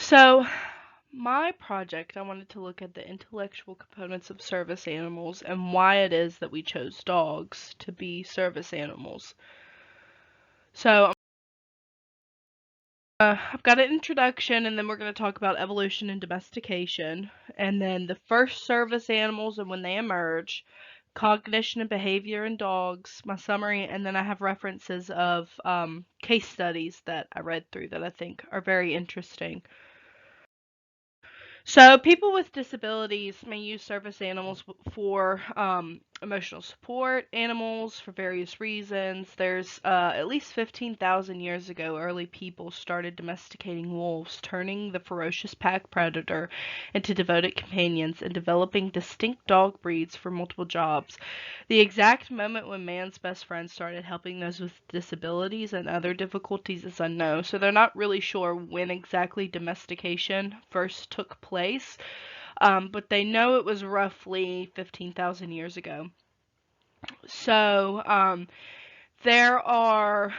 So, my project, I wanted to look at the intellectual components of service animals and why it is that we chose dogs to be service animals. So, I've got an introduction, and then we're going to talk about evolution and domestication, and then the first service animals and when they emerge, cognition and behavior in dogs, my summary, and then I have references of case studies that I read through that I think are very interesting. So, people with disabilities may use service animals for emotional support animals for various reasons. There's at least 15,000 years ago, early people started domesticating wolves, turning the ferocious pack predator into devoted companions and developing distinct dog breeds for multiple jobs. The exact moment when man's best friend started helping those with disabilities and other difficulties is unknown, so they're not really sure when exactly domestication first took place, but they know it was roughly 15,000 years ago. So, there are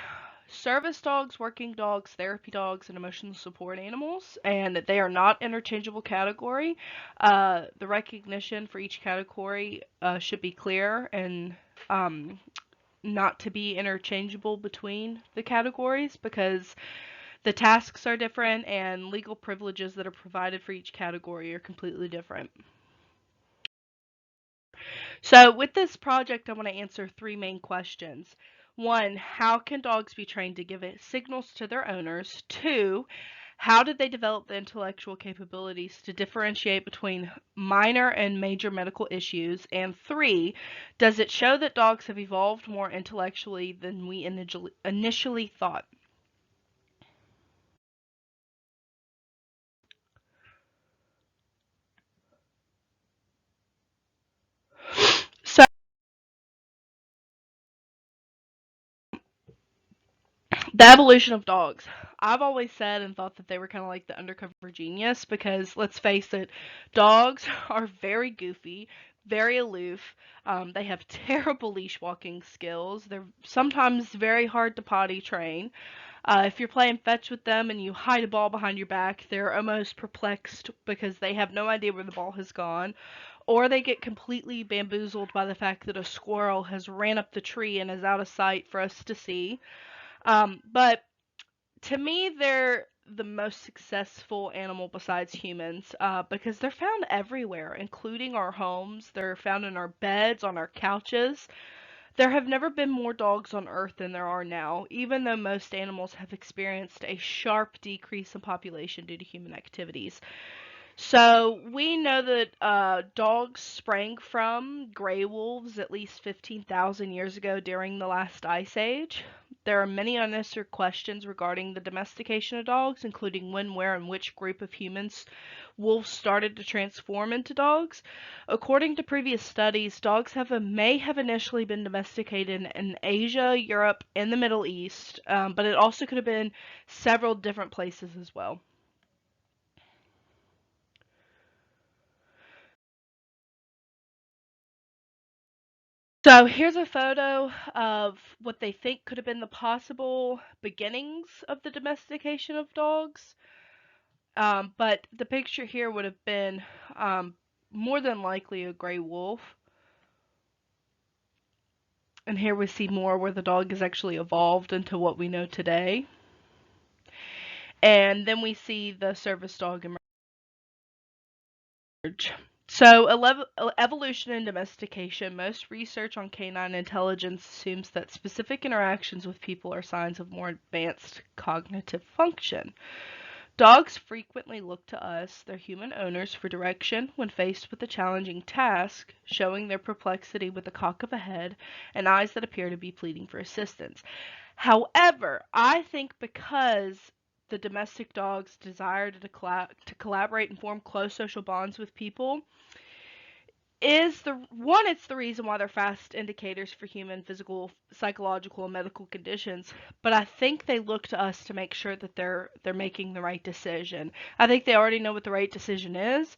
service dogs, working dogs, therapy dogs, and emotional support animals, and they are not interchangeable category. The recognition for each category should be clear and um, not to be interchangeable between the categories because the tasks are different and legal privileges that are provided for each category are completely different. So with this project, I want to answer three main questions. One, how can dogs be trained to give signals to their owners? Two, how did they develop the intellectual capabilities to differentiate between minor and major medical issues? And three, does it show that dogs have evolved more intellectually than we initially thought? So the evolution of dogs. I've always said and thought that they were kind of like the undercover genius because let's face it, dogs are very goofy, very aloof. They have terrible leash walking skills. They're sometimes very hard to potty train. If you're playing fetch with them and you hide a ball behind your back, they're almost perplexed because they have no idea where the ball has gone. Or they get completely bamboozled by the fact that a squirrel has ran up the tree and is out of sight for us to see. But to me, they're the most successful animal besides humans because they're found everywhere, including our homes. They're found in our beds, on our couches. There have never been more dogs on Earth than there are now, even though most animals have experienced a sharp decrease in population due to human activities. So we know that dogs sprang from gray wolves at least 15,000 years ago during the last ice age. There are many unanswered questions regarding the domestication of dogs, including when, where, and which group of humans wolves started to transform into dogs. According to previous studies, dogs may have initially been domesticated in Asia, Europe, and the Middle East, but it also could have been several different places as well. So here's a photo of what they think could have been the possible beginnings of the domestication of dogs. But the picture here would have been um, more than likely a gray wolf. And here we see more where the dog has actually evolved into what we know today. And then we see the service dog emerge. So, evolution and domestication. Most research on canine intelligence assumes that specific interactions with people are signs of more advanced cognitive function. Dogs frequently look to us, their human owners, for direction when faced with a challenging task, showing their perplexity with a cock of a head and eyes that appear to be pleading for assistance. However, I think because the domestic dog's desire to collaborate and form close social bonds with people is it's the reason why they're fast indicators for human physical, psychological, and medical conditions. But I think they look to us to make sure that they're making the right decision. I think they already know what the right decision is,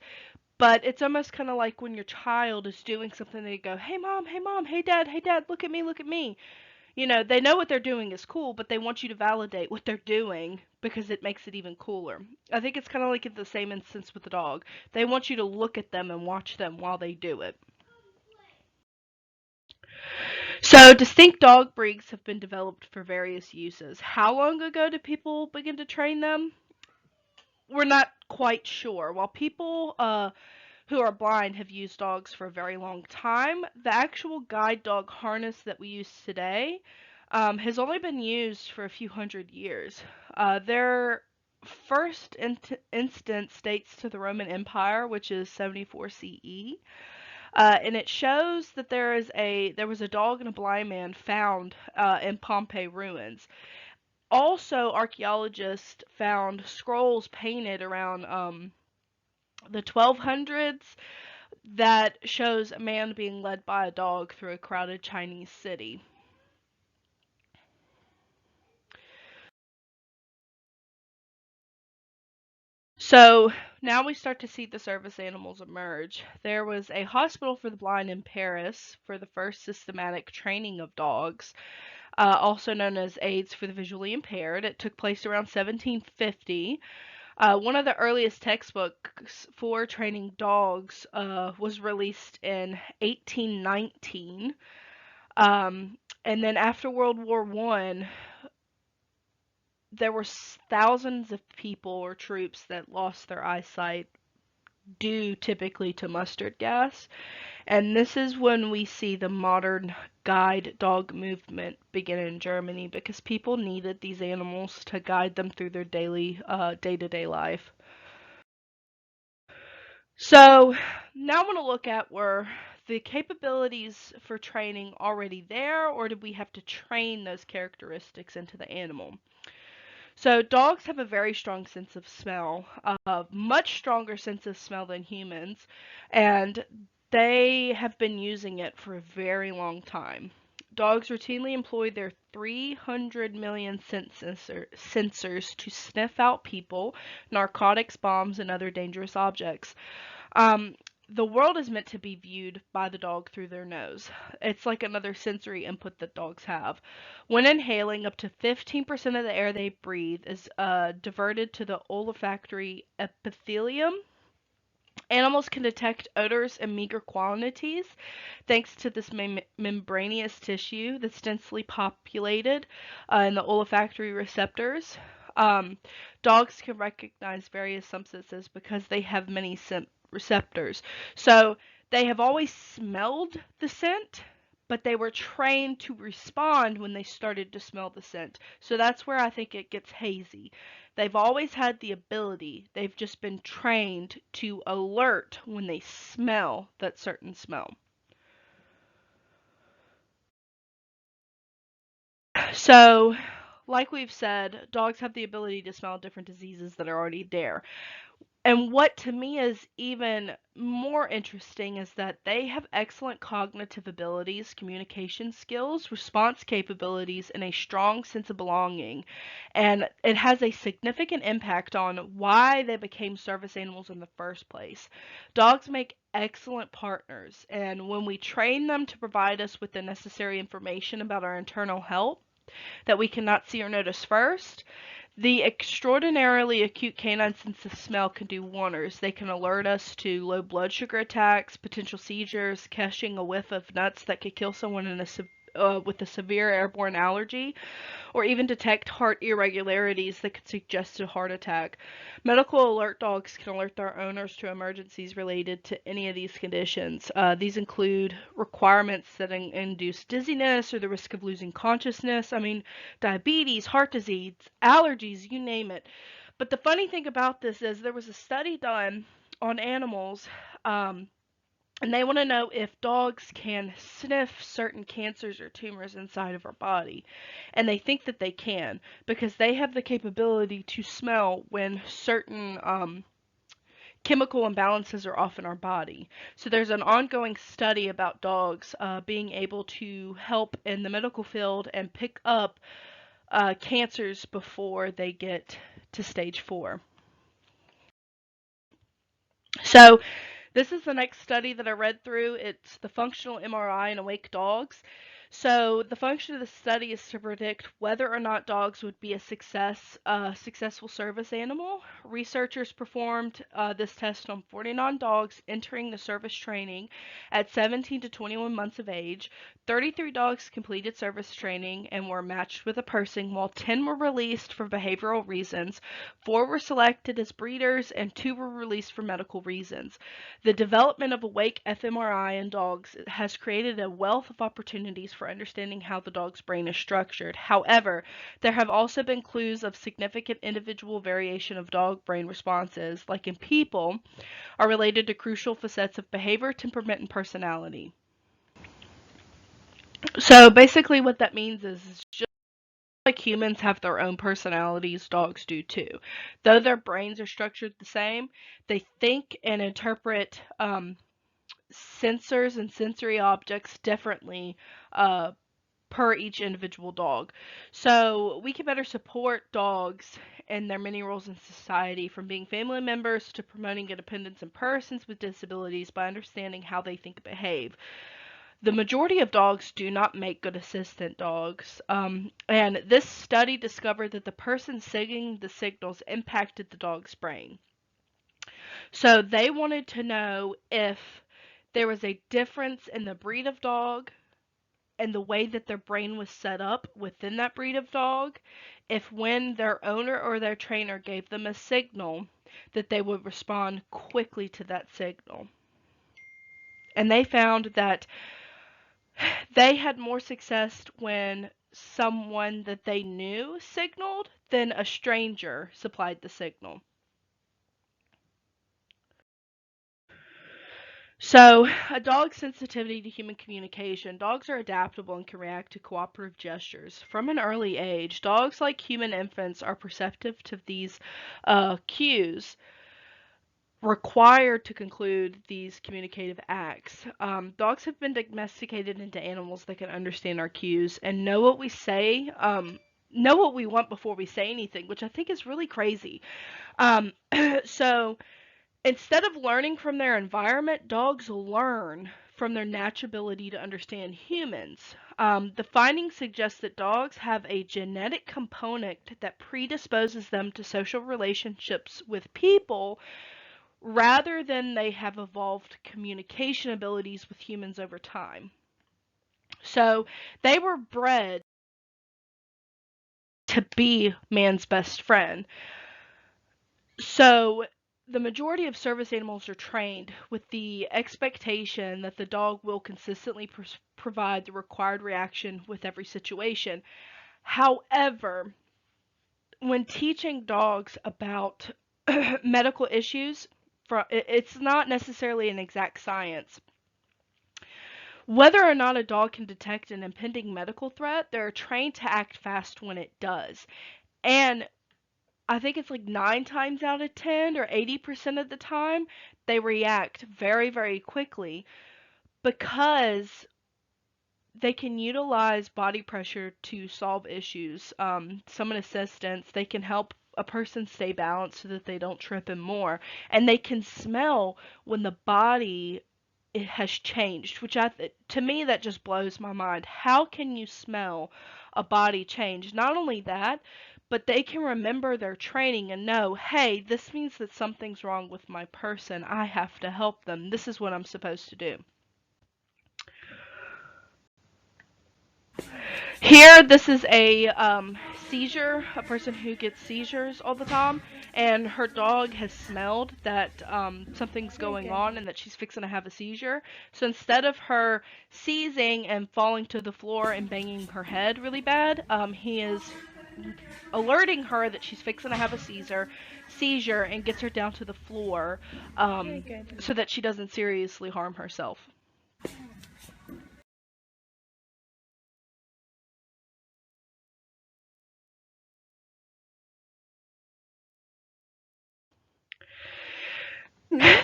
but it's almost kind of like when your child is doing something, they go, "Hey mom, hey mom, hey dad, look at me, look at me." They know what they're doing is cool, but they want you to validate what they're doing because it makes it even cooler. I think it's kind of like in the same instance with the dog. They want you to look at them and watch them while they do it. So, distinct dog breeds have been developed for various uses. How long ago did people begin to train them? We're not quite sure. While people who are blind have used dogs for a very long time, the actual guide dog harness that we use today has only been used for a few hundred years. Their first instance dates to the Roman Empire, which is 74 CE. And it shows that there was a dog and a blind man found in Pompeii ruins. Also, archaeologists found scrolls painted around the 1200s that shows a man being led by a dog through a crowded Chinese city. So now we start to see the service animals emerge. There was a hospital for the blind in Paris for the first systematic training of dogs, also known as aids for the visually impaired. It took place around 1750. One of the earliest textbooks for training dogs was released in 1819. And then after World War One, there were thousands of people or troops that lost their eyesight due typically to mustard gas. And this is when we see the modern guide dog movement begin in Germany because people needed these animals to guide them through their daily, day-to-day life. So now I want to look at were the capabilities for training already there, or did we have to train those characteristics into the animal? So dogs have a very strong sense of smell, a much stronger sense of smell than humans, and they have been using it for a very long time. Dogs routinely employ their 300 million sensors to sniff out people, narcotics, bombs, and other dangerous objects. Um, the world is meant to be viewed by the dog through their nose. It's like another sensory input that dogs have. When inhaling, up to 15% of the air they breathe is diverted to the olfactory epithelium. Animals can detect odors in meager quantities thanks to this membranous tissue that's densely populated in the olfactory receptors. Um, Dogs can recognize various substances because they have many receptors. So they have always smelled the scent, but they were trained to respond when they started to smell the scent. So that's where I think it gets hazy. They've always had the ability, they've just been trained to alert when they smell that certain smell. So, like we've said, dogs have the ability to smell different diseases that are already there. And what to me is even more interesting is that they have excellent cognitive abilities, communication skills, response capabilities, and a strong sense of belonging. And it has a significant impact on why they became service animals in the first place. Dogs make excellent partners, and when we train them to provide us with the necessary information about our internal health that we cannot see or notice first, the extraordinarily acute canine sense of smell can do wonders. They can alert us to low blood sugar attacks, potential seizures, catching a whiff of nuts that could kill someone with a severe airborne allergy, or even detect heart irregularities that could suggest a heart attack. Medical alert dogs can alert their owners to emergencies related to any of these conditions. These include requirements that induce dizziness or the risk of losing consciousness. I mean, diabetes, heart disease, allergies, you name it. But the funny thing about this is there was a study done on animals. And they want to know if dogs can sniff certain cancers or tumors inside of our body. And they think that they can because they have the capability to smell when certain chemical imbalances are off in our body. So there's an ongoing study about dogs being able to help in the medical field and pick up cancers before they get to stage 4. So this is the next study that I read through. It's the functional MRI in awake dogs. So the function of the study is to predict whether or not dogs would be a successful service animal. Researchers performed this test on 49 dogs entering the service training at 17 to 21 months of age. 33 dogs completed service training and were matched with a person, while 10 were released for behavioral reasons. 4 were selected as breeders, and 2 were released for medical reasons. The development of awake fMRI in dogs has created a wealth of opportunities for understanding how the dog's brain is structured. However, there have also been clues of significant individual variation of dog brain responses, like in people, are related to crucial facets of behavior, temperament, and personality. So basically what that means is just like humans have their own personalities, dogs do too. Though their brains are structured the same, they think and interpret sensors and sensory objects differently per each individual dog. So we can better support dogs and their many roles in society, from being family members to promoting independence in persons with disabilities, by understanding how they think and behave. The majority of dogs do not make good assistant dogs, and this study discovered that the person sending the signals impacted the dog's brain. So they wanted to know if there was a difference in the breed of dog and the way that their brain was set up within that breed of dog, if when their owner or their trainer gave them a signal, that they would respond quickly to that signal. And they found that they had more success when someone that they knew signaled than a stranger supplied the signal. So, a dog's sensitivity to human communication. Dogs are adaptable and can react to cooperative gestures. From an early age, dogs, like human infants, are perceptive to these cues required to conclude these communicative acts. Dogs have been domesticated into animals that can understand our cues and know what we say, know what we want before we say anything, which I think is really crazy. So, instead of learning from their environment, dogs learn from their natural ability to understand humans. The findings suggest that dogs have a genetic component that predisposes them to social relationships with people, rather than they have evolved communication abilities with humans over time. So they were bred to be man's best friend. So the majority of service animals are trained with the expectation that the dog will consistently provide the required reaction with every situation. However, when teaching dogs about medical issues, it's not necessarily an exact science. Whether or not a dog can detect an impending medical threat, they're trained to act fast when it does. And I think it's like 9 times out of 10 or 80% of the time, they react very, very quickly because they can utilize body pressure to solve issues. Summon assistance, they can help a person stay balanced so that they don't trip and more. And they can smell when the body it has changed, which to me that just blows my mind. How can you smell a body change? Not only that, but they can remember their training and know, hey, this means that something's wrong with my person. I have to help them. This is what I'm supposed to do. Here, this is a seizure, a person who gets seizures all the time, and her dog has smelled that something's going on and that she's fixing to have a seizure. So instead of her seizing and falling to the floor and banging her head really bad, he is alerting her that she's fixing to have a seizure and gets her down to the floor so that she doesn't seriously harm herself.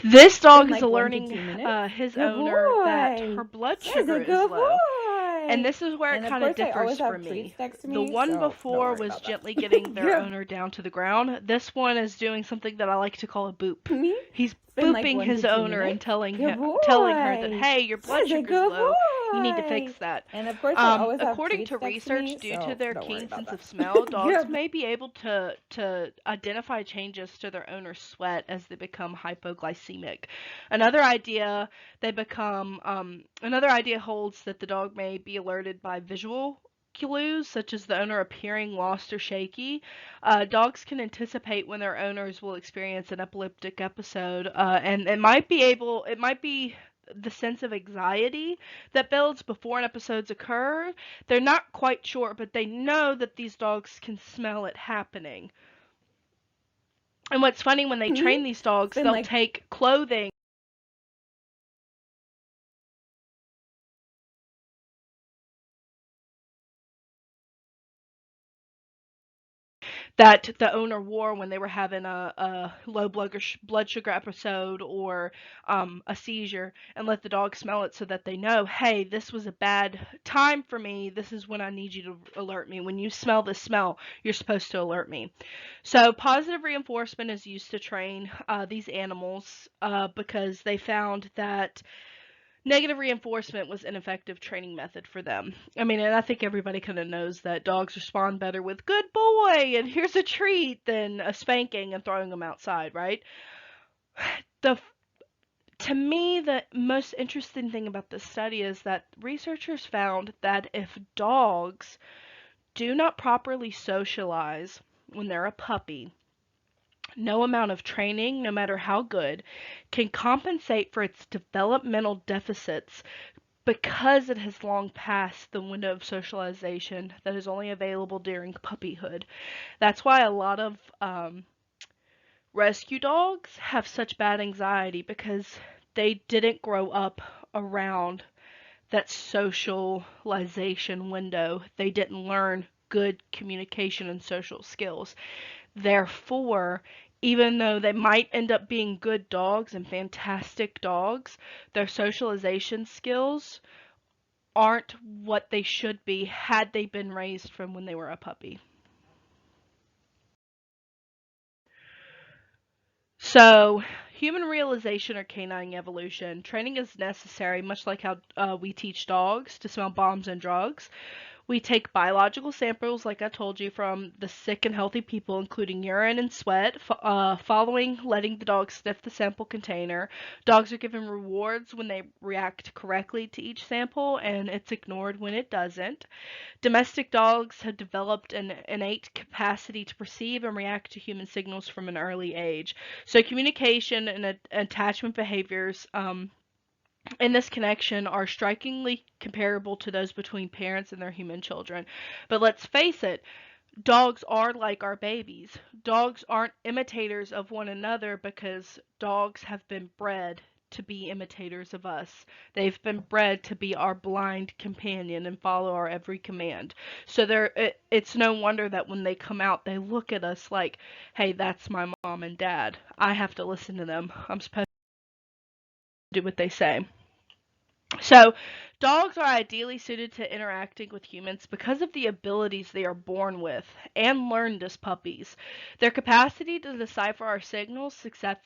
This dog is alerting his owner that her blood sugar is low. And this is where it kind of differs for me. The one before was gently getting their owner down to the ground. This one is doing something that I like to call a boop. He's booping his owner and telling her that, hey, your blood sugar's low. You need to fix Hi. that. And of course, I always have According treats to next to research, me, due to so their don't worry keen about sense that. of smell, dogs Yep. may be able to identify changes to their owner's sweat as they become hypoglycemic. Another idea another idea holds that the dog may be alerted by visual clues, such as the owner appearing lost or shaky. Dogs can anticipate when their owners will experience an epileptic episode, and it might be the sense of anxiety that builds before an episode's occur. They're not quite sure, but they know that these dogs can smell it happening. And what's funny, when they Hmm. train these It's dogs, been they'll like, take clothing that the owner wore when they were having a low blood sugar episode or a seizure, and let the dog smell it so that they know, hey, this was a bad time for me. This is when I need you to alert me. When you smell this smell, you're supposed to alert me. So positive reinforcement is used to train these animals because they found that negative reinforcement was an effective training method for them. I mean, and I think everybody kind of knows that dogs respond better with good boy and here's a treat than a spanking and throwing them outside, right? The To me, the most interesting thing about this study is that researchers found that if dogs do not properly socialize when they're a puppy, no amount of training, no matter how good, can compensate for its developmental deficits because it has long passed the window of socialization that is only available during puppyhood. That's why a lot of rescue dogs have such bad anxiety, because they didn't grow up around that socialization window. They didn't learn good communication and social skills. Therefore, even though they might end up being good dogs and fantastic dogs, their socialization skills aren't what they should be had they been raised from when they were a puppy. So, human realization or canine evolution, training is necessary, much like how we teach dogs to smell bombs and drugs. We take biological samples, like I told you, from the sick and healthy people, including urine and sweat. Following letting the dog sniff the sample container, dogs are given rewards when they react correctly to each sample, and it's ignored when it doesn't. Domestic dogs have developed an innate capacity to perceive and react to human signals from an early age. So, communication and attachment behaviors in this connection are strikingly comparable to those between parents and their human children. But let's face it, dogs are like our babies. Dogs aren't imitators of one another because dogs have been bred to be imitators of us. They've been bred to be our blind companion and follow our every command. So it's no wonder that when they come out, they look at us like, hey, that's my mom and dad. I have to listen to them. I'm supposed to do what they say. So, dogs are ideally suited to interacting with humans because of the abilities they are born with and learned as puppies. Their capacity to decipher our signals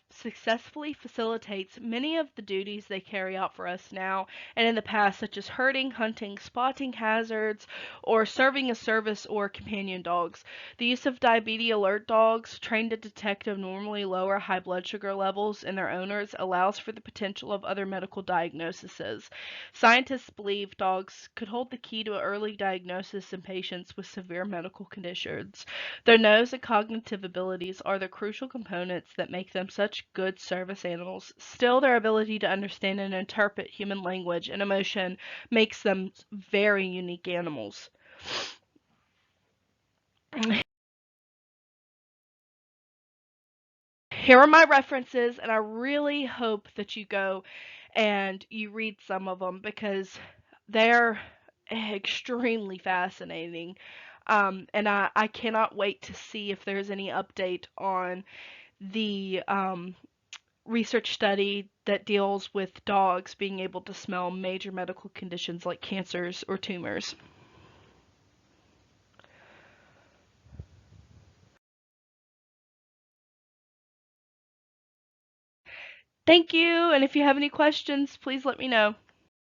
successfully facilitates many of the duties they carry out for us now and in the past, such as herding, hunting, spotting hazards, or serving as service or companion dogs. The use of diabetes alert dogs, trained to detect abnormally low or high blood sugar levels in their owners, allows for the potential of other medical diagnoses. Scientists believe dogs could hold the key to early diagnosis in patients with severe medical conditions. Their nose and cognitive abilities are the crucial components that make them such good service animals. Still, their ability to understand and interpret human language and emotion makes them very unique animals. Here are my references, and I really hope that you go and you read some of them because they're extremely fascinating. And I cannot wait to see if there's any update on the research study that deals with dogs being able to smell major medical conditions like cancers or tumors. Thank you, and if you have any questions, please let me know.